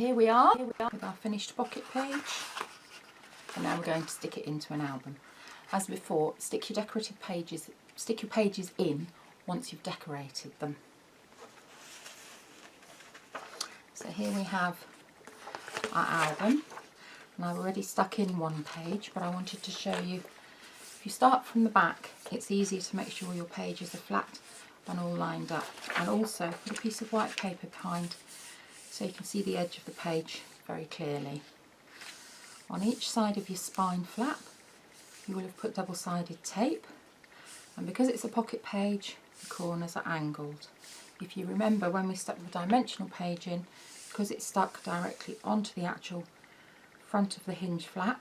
here we are with our finished pocket page, and now we're going to stick it into an album. As before, stick your pages in once you've decorated them. So here we have our album, and I've already stuck in one page, but I wanted to show you, if you start from the back, it's easier to make sure your pages are flat and all lined up, and also put a piece of white paper behind so you can see the edge of the page very clearly. On each side of your spine flap you will have put double-sided tape, and because it's a pocket page the corners are angled. If you remember when we stuck the dimensional page in, because it stuck directly onto the actual front of the hinge flap,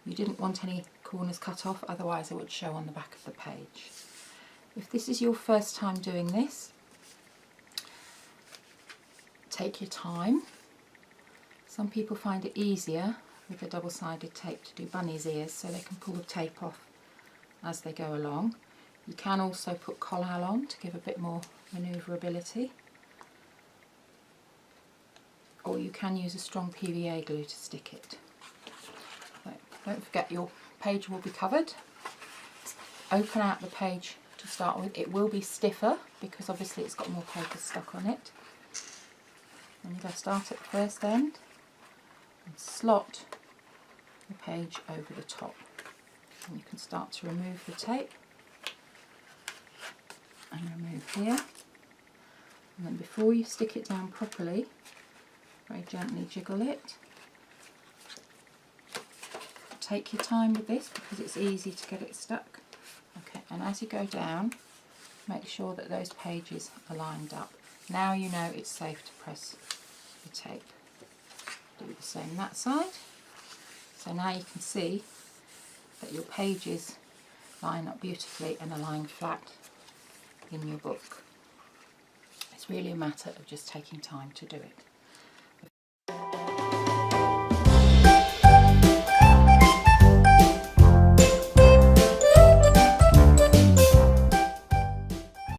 you didn't want any corners cut off, otherwise it would show on the back of the page. If this is your first time doing this, take your time. Some people find it easier with the double-sided tape to do bunny's ears so they can pull the tape off as they go along. You can also put collal on to give a bit more manoeuvrability, or you can use a strong PVA glue to stick it. So don't forget your page will be covered. Open out the page to start with. It will be stiffer because obviously it's got more paper stuck on it. And you're going to start at the first end and slot the page over the top. And you can start to remove the tape and remove here. And then before you stick it down properly, very gently jiggle it. Take your time with this because it's easy to get it stuck. Okay, and as you go down, make sure that those pages are lined up. Now you know it's safe to press the tape. Do the same that side. So now you can see that your pages line up beautifully and are lying flat in your book. It's really a matter of just taking time to do it.